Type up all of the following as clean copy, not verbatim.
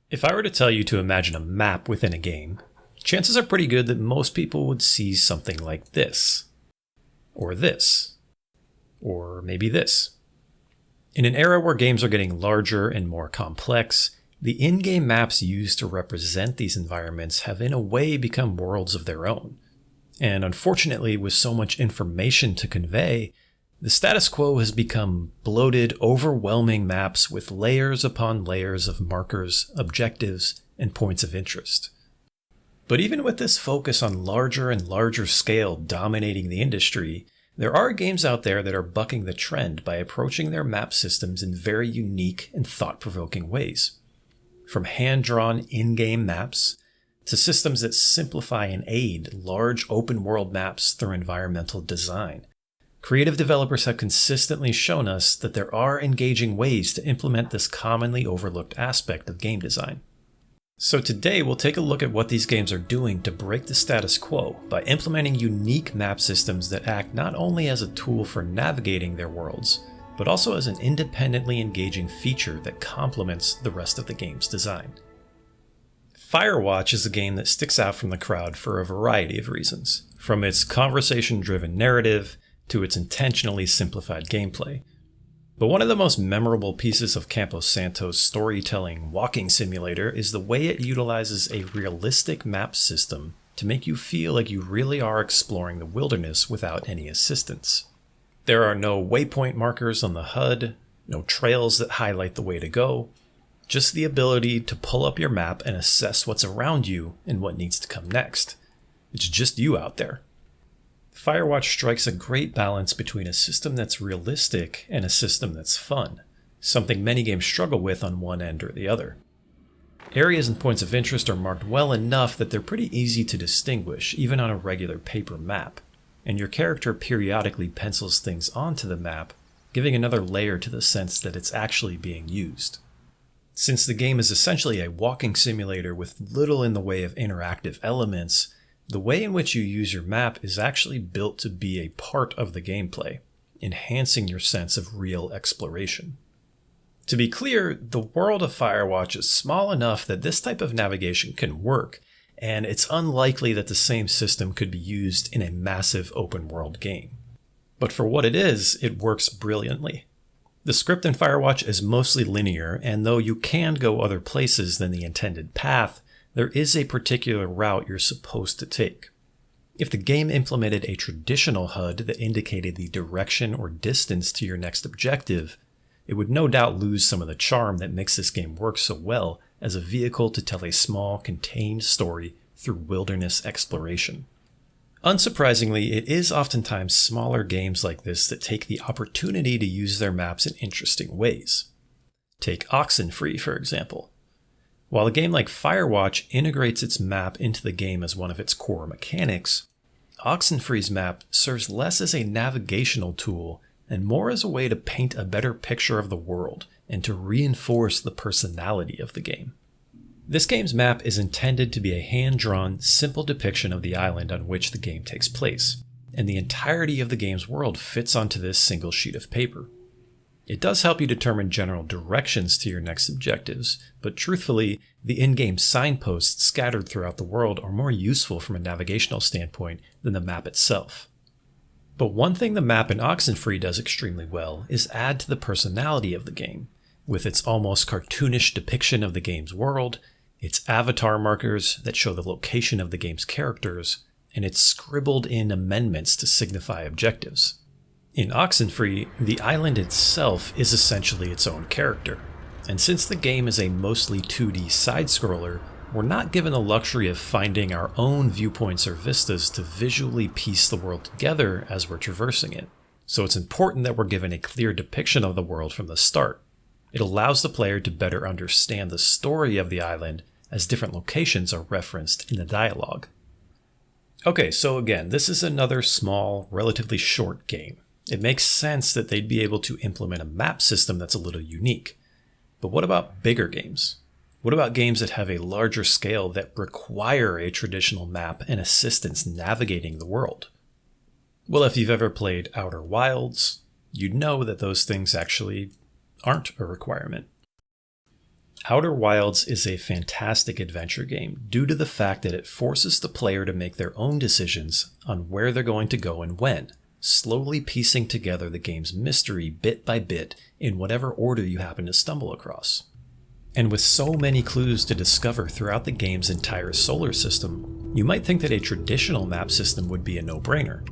If I were to tell you to imagine a map within a game, chances are pretty good that most people would see something like this. Or this. Or maybe this. In an era where games are getting larger and more complex, the in-game maps used to represent these environments have in a way become worlds of their own. And unfortunately, with so much information to convey, the status quo has become bloated, overwhelming maps with layers upon layers of markers, objectives, and points of interest. But even with this focus on larger and larger scale dominating the industry, there are games out there that are bucking the trend by approaching their map systems in very unique and thought-provoking ways. From hand-drawn in-game maps, to systems that simplify and aid large open-world maps through environmental design. Creative developers have consistently shown us that there are engaging ways to implement this commonly overlooked aspect of game design. So today we'll take a look at what these games are doing to break the status quo by implementing unique map systems that act not only as a tool for navigating their worlds, but also as an independently engaging feature that complements the rest of the game's design. Firewatch is a game that sticks out from the crowd for a variety of reasons, from its conversation-driven narrative to its intentionally simplified gameplay. But one of the most memorable pieces of Campo Santo's storytelling walking simulator is the way it utilizes a realistic map system to make you feel like you really are exploring the wilderness without any assistance. There are no waypoint markers on the HUD, no trails that highlight the way to go, just the ability to pull up your map and assess what's around you and what needs to come next. It's just you out there. Firewatch strikes a great balance between a system that's realistic and a system that's fun, something many games struggle with on one end or the other. Areas and points of interest are marked well enough that they're pretty easy to distinguish, even on a regular paper map, and your character periodically pencils things onto the map, giving another layer to the sense that it's actually being used. Since the game is essentially a walking simulator with little in the way of interactive elements, the way in which you use your map is actually built to be a part of the gameplay, enhancing your sense of real exploration. To be clear, the world of Firewatch is small enough that this type of navigation can work, and it's unlikely that the same system could be used in a massive open-world game. But for what it is, it works brilliantly. The script in Firewatch is mostly linear, and though you can go other places than the intended path, there is a particular route you're supposed to take. If the game implemented a traditional HUD that indicated the direction or distance to your next objective, it would no doubt lose some of the charm that makes this game work so well as a vehicle to tell a small, contained story through wilderness exploration. Unsurprisingly, it is oftentimes smaller games like this that take the opportunity to use their maps in interesting ways. Take Oxenfree, for example. While a game like Firewatch integrates its map into the game as one of its core mechanics, Oxenfree's map serves less as a navigational tool and more as a way to paint a better picture of the world and to reinforce the personality of the game. This game's map is intended to be a hand-drawn, simple depiction of the island on which the game takes place, and the entirety of the game's world fits onto this single sheet of paper. It does help you determine general directions to your next objectives, but truthfully, the in-game signposts scattered throughout the world are more useful from a navigational standpoint than the map itself. But one thing the map in Oxenfree does extremely well is add to the personality of the game, with its almost cartoonish depiction of the game's world, its avatar markers that show the location of the game's characters, and its scribbled-in amendments to signify objectives. In Oxenfree, the island itself is essentially its own character, and since the game is a mostly 2D side-scroller, we're not given the luxury of finding our own viewpoints or vistas to visually piece the world together as we're traversing it, so it's important that we're given a clear depiction of the world from the start. It allows the player to better understand the story of the island as different locations are referenced in the dialogue. Okay, so again, this is another small, relatively short game. It makes sense that they'd be able to implement a map system that's a little unique. But what about bigger games? What about games that have a larger scale that require a traditional map and assistance navigating the world? Well, if you've ever played Outer Wilds, you'd know that those things actually aren't a requirement. Outer Wilds is a fantastic adventure game due to the fact that it forces the player to make their own decisions on where they're going to go and when, slowly piecing together the game's mystery bit by bit in whatever order you happen to stumble across. And with so many clues to discover throughout the game's entire solar system, you might think that a traditional map system would be a no-brainer.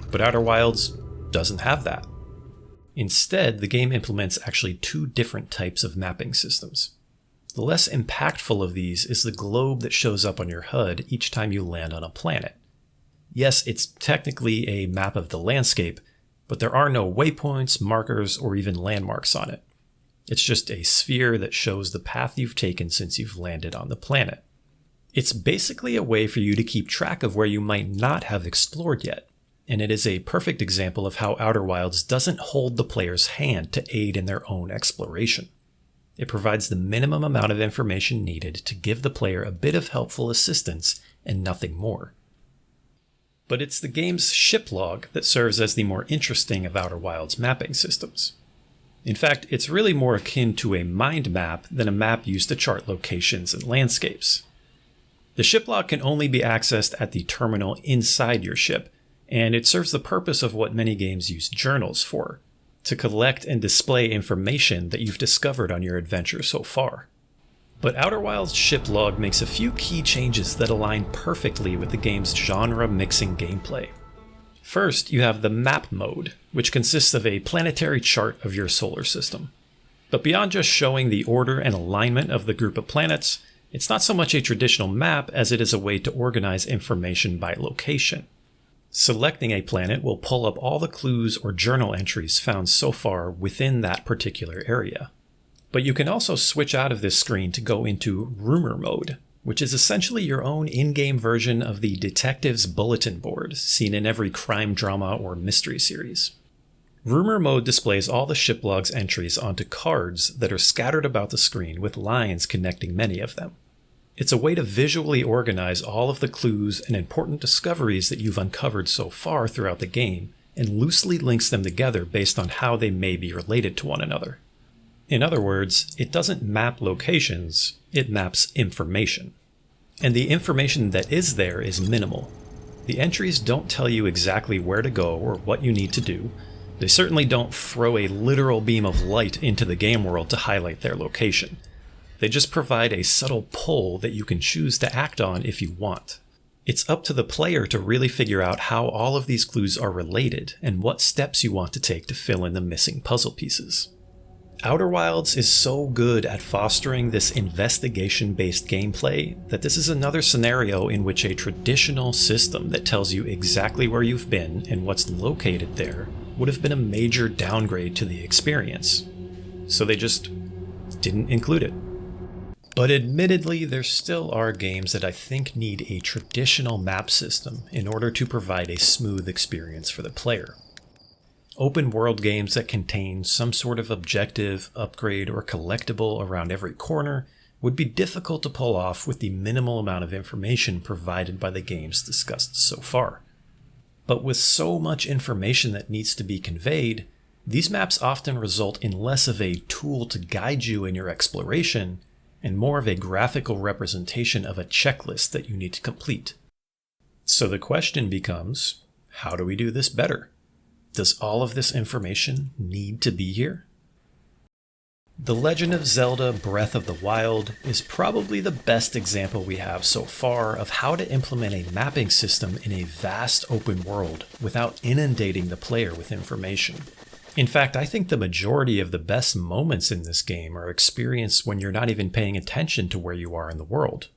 But Outer Wilds doesn't have that. Instead, the game implements actually two different types of mapping systems. The less impactful of these is the globe that shows up on your HUD each time you land on a planet. Yes, it's technically a map of the landscape, but there are no waypoints, markers, or even landmarks on it. It's just a sphere that shows the path you've taken since you've landed on the planet. It's basically a way for you to keep track of where you might not have explored yet, and it is a perfect example of how Outer Wilds doesn't hold the player's hand to aid in their own exploration. It provides the minimum amount of information needed to give the player a bit of helpful assistance and nothing more. But it's the game's ship log that serves as the more interesting of Outer Wilds mapping systems. In fact, it's really more akin to a mind map than a map used to chart locations and landscapes. The ship log can only be accessed at the terminal inside your ship, and it serves the purpose of what many games use journals for, to collect and display information that you've discovered on your adventure so far. But Outer Wilds' ship log makes a few key changes that align perfectly with the game's genre-mixing gameplay. First, you have the map mode, which consists of a planetary chart of your solar system. But beyond just showing the order and alignment of the group of planets, it's not so much a traditional map as it is a way to organize information by location. Selecting a planet will pull up all the clues or journal entries found so far within that particular area. But you can also switch out of this screen to go into rumor mode, which is essentially your own in-game version of the detective's bulletin board seen in every crime drama or mystery series. Rumor mode displays all the ship log's entries onto cards that are scattered about the screen with lines connecting many of them. It's a way to visually organize all of the clues and important discoveries that you've uncovered so far throughout the game, and loosely links them together based on how they may be related to one another. In other words, it doesn't map locations, it maps information. And the information that is there is minimal. The entries don't tell you exactly where to go or what you need to do. They certainly don't throw a literal beam of light into the game world to highlight their location. They just provide a subtle pull that you can choose to act on if you want. It's up to the player to really figure out how all of these clues are related and what steps you want to take to fill in the missing puzzle pieces. Outer Wilds is so good at fostering this investigation-based gameplay that this is another scenario in which a traditional system that tells you exactly where you've been and what's located there would have been a major downgrade to the experience. So they just didn't include it. But admittedly, there still are games that I think need a traditional map system in order to provide a smooth experience for the player. Open world games that contain some sort of objective, upgrade, or collectible around every corner would be difficult to pull off with the minimal amount of information provided by the games discussed so far. But with so much information that needs to be conveyed, these maps often result in less of a tool to guide you in your exploration and more of a graphical representation of a checklist that you need to complete. So the question becomes, how do we do this better? Does all of this information need to be here? The Legend of Zelda Breath of the Wild is probably the best example we have so far of how to implement a mapping system in a vast open world without inundating the player with information. In fact, I think the majority of the best moments in this game are experienced when you're not even paying attention to where you are in the world.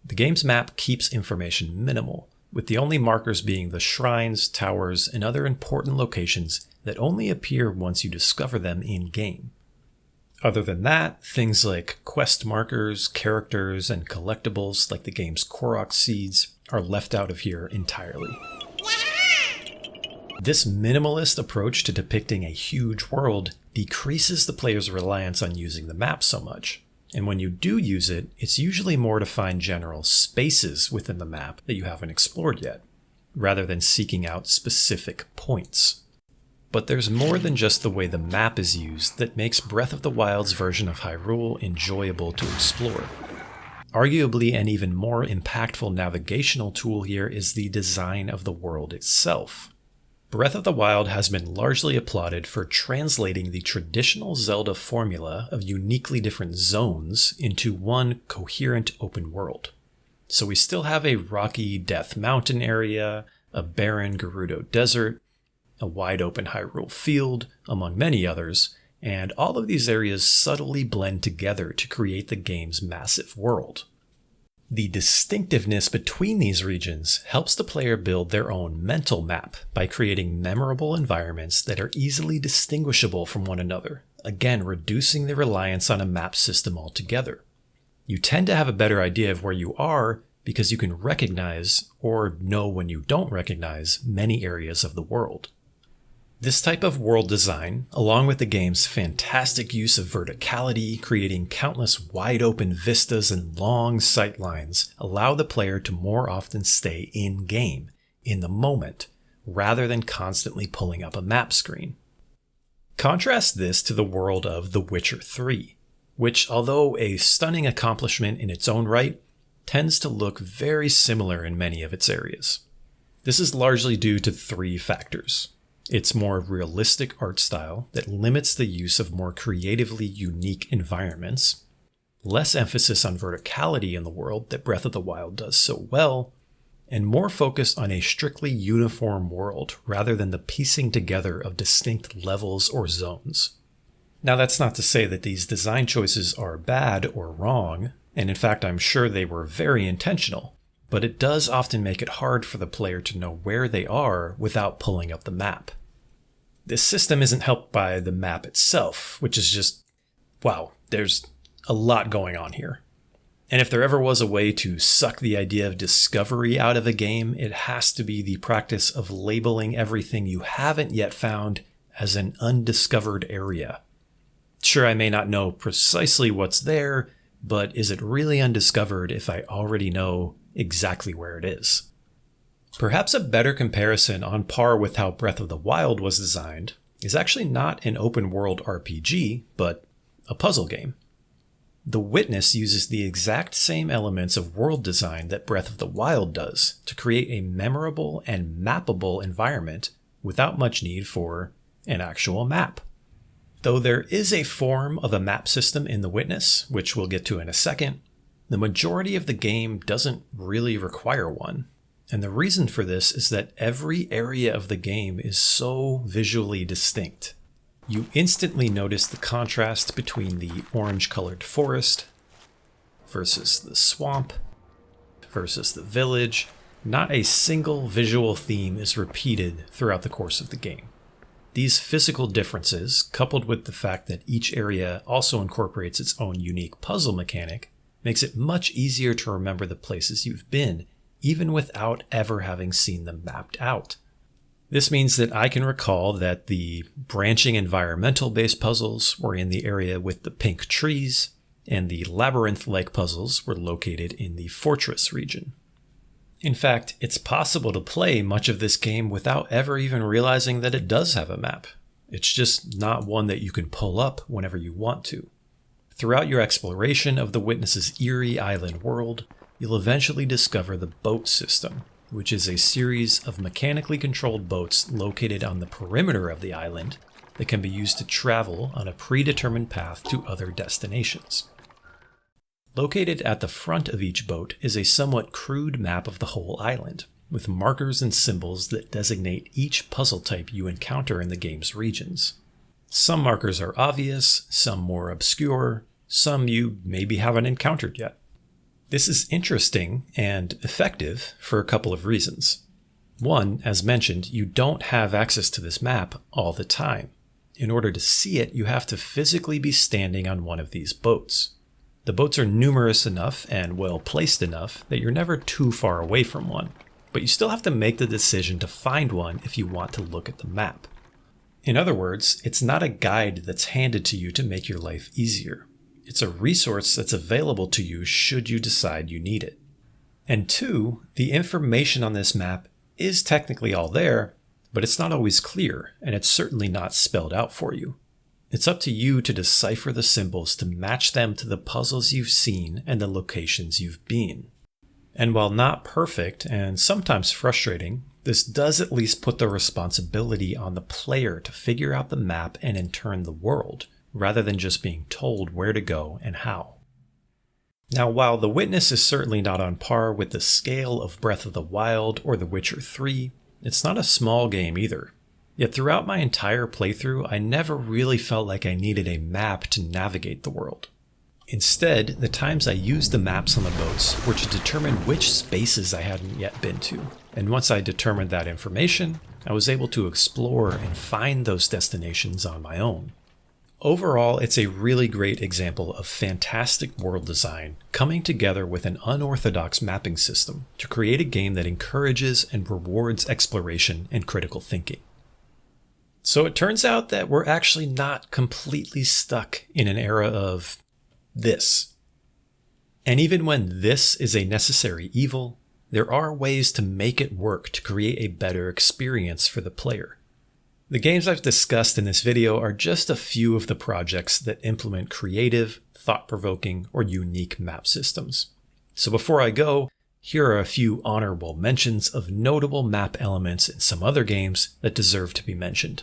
The game's map keeps information minimal, with the only markers being the shrines, towers, and other important locations that only appear once you discover them in-game. Other than that, things like quest markers, characters, and collectibles like the game's Korok seeds are left out of here entirely. This minimalist approach to depicting a huge world decreases the player's reliance on using the map so much, and when you do use it, it's usually more to find general spaces within the map that you haven't explored yet, rather than seeking out specific points. But there's more than just the way the map is used that makes Breath of the Wild's version of Hyrule enjoyable to explore. Arguably an even more impactful navigational tool here is the design of the world itself. Breath of the Wild has been largely applauded for translating the traditional Zelda formula of uniquely different zones into one coherent open world. So we still have a rocky Death Mountain area, a barren Gerudo Desert, a wide open Hyrule Field, among many others, and all of these areas subtly blend together to create the game's massive world. The distinctiveness between these regions helps the player build their own mental map by creating memorable environments that are easily distinguishable from one another, again reducing the reliance on a map system altogether. You tend to have a better idea of where you are because you can recognize, or know when you don't recognize, many areas of the world. This type of world design, along with the game's fantastic use of verticality, creating countless wide-open vistas and long sight lines, allow the player to more often stay in-game, in the moment, rather than constantly pulling up a map screen. Contrast this to the world of The Witcher 3, which, although a stunning accomplishment in its own right, tends to look very similar in many of its areas. This is largely due to three factors. Its more realistic art style that limits the use of more creatively unique environments, less emphasis on verticality in the world that Breath of the Wild does so well, and more focus on a strictly uniform world rather than the piecing together of distinct levels or zones. Now, that's not to say that these design choices are bad or wrong, and in fact I'm sure they were very intentional, but it does often make it hard for the player to know where they are without pulling up the map. This system isn't helped by the map itself, which is just, wow, there's a lot going on here. And if there ever was a way to suck the idea of discovery out of a game, it has to be the practice of labeling everything you haven't yet found as an undiscovered area. Sure, I may not know precisely what's there, but is it really undiscovered if I already know exactly where it is? Perhaps a better comparison on par with how Breath of the Wild was designed is actually not an open-world RPG, but a puzzle game. The Witness uses the exact same elements of world design that Breath of the Wild does to create a memorable and mappable environment without much need for an actual map. Though there is a form of a map system in The Witness, which we'll get to in a second, the majority of the game doesn't really require one. And the reason for this is that every area of the game is so visually distinct. You instantly notice the contrast between the orange-colored forest versus the swamp versus the village. Not a single visual theme is repeated throughout the course of the game. These physical differences, coupled with the fact that each area also incorporates its own unique puzzle mechanic, makes it much easier to remember the places you've been, even without ever having seen them mapped out. This means that I can recall that the branching environmental-based puzzles were in the area with the pink trees, and the labyrinth-like puzzles were located in the fortress region. In fact, it's possible to play much of this game without ever even realizing that it does have a map. It's just not one that you can pull up whenever you want to. Throughout your exploration of the Witness's eerie island world, you'll eventually discover the boat system, which is a series of mechanically controlled boats located on the perimeter of the island that can be used to travel on a predetermined path to other destinations. Located at the front of each boat is a somewhat crude map of the whole island, with markers and symbols that designate each puzzle type you encounter in the game's regions. Some markers are obvious, some more obscure, some you maybe haven't encountered yet. This is interesting and effective for a couple of reasons. One, as mentioned, you don't have access to this map all the time. In order to see it, you have to physically be standing on one of these boats. The boats are numerous enough and well placed enough that you're never too far away from one, but you still have to make the decision to find one if you want to look at the map. In other words, it's not a guide that's handed to you to make your life easier. It's a resource that's available to you should you decide you need it. And two, the information on this map is technically all there, But it's not always clear, and it's certainly not spelled out for you. It's up to you to decipher the symbols to match them to the puzzles you've seen and the locations you've been. And while not perfect and sometimes frustrating, this does at least put the responsibility on the player to figure out the map and in turn the world, rather than just being told where to go and how. Now, while The Witness is certainly not on par with the scale of Breath of the Wild or The Witcher 3, it's not a small game either. Yet throughout my entire playthrough, I never really felt like I needed a map to navigate the world. Instead, the times I used the maps on the boats were to determine which spaces I hadn't yet been to, and once I determined that information, I was able to explore and find those destinations on my own. Overall, it's a really great example of fantastic world design coming together with an unorthodox mapping system to create a game that encourages and rewards exploration and critical thinking. So it turns out that we're actually not completely stuck in an era of this. And even when this is a necessary evil, there are ways to make it work to create a better experience for the player. The games I've discussed in this video are just a few of the projects that implement creative, thought-provoking, or unique map systems. So before I go, here are a few honorable mentions of notable map elements in some other games that deserve to be mentioned.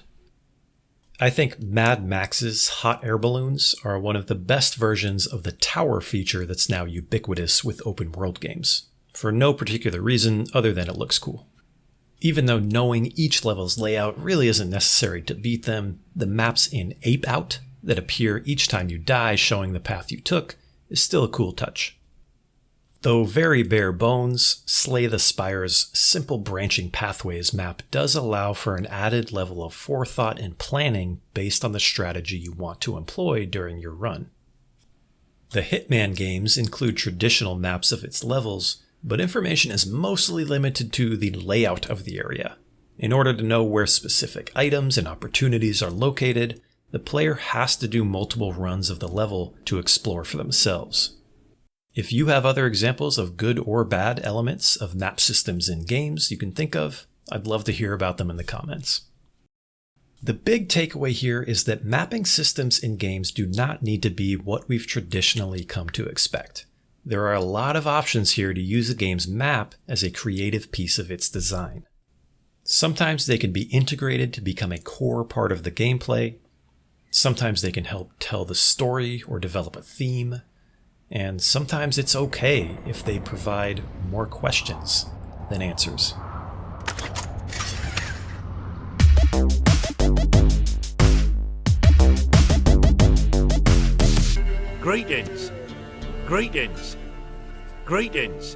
I think Mad Max's hot air balloons are one of the best versions of the tower feature that's now ubiquitous with open world games, for no particular reason other than it looks cool. Even though knowing each level's layout really isn't necessary to beat them, the maps in Ape Out that appear each time you die showing the path you took is still a cool touch. Though very bare bones, Slay the Spire's simple branching pathways map does allow for an added level of forethought and planning based on the strategy you want to employ during your run. The Hitman games include traditional maps of its levels, but information is mostly limited to the layout of the area. In order to know where specific items and opportunities are located, the player has to do multiple runs of the level to explore for themselves. If you have other examples of good or bad elements of map systems in games you can think of, I'd love to hear about them in the comments. The big takeaway here is that mapping systems in games do not need to be what we've traditionally come to expect. There are a lot of options here to use a game's map as a creative piece of its design. Sometimes they can be integrated to become a core part of the gameplay. Sometimes they can help tell the story or develop a theme. And sometimes it's okay if they provide more questions than answers. Greetings. Greetings. Greetings.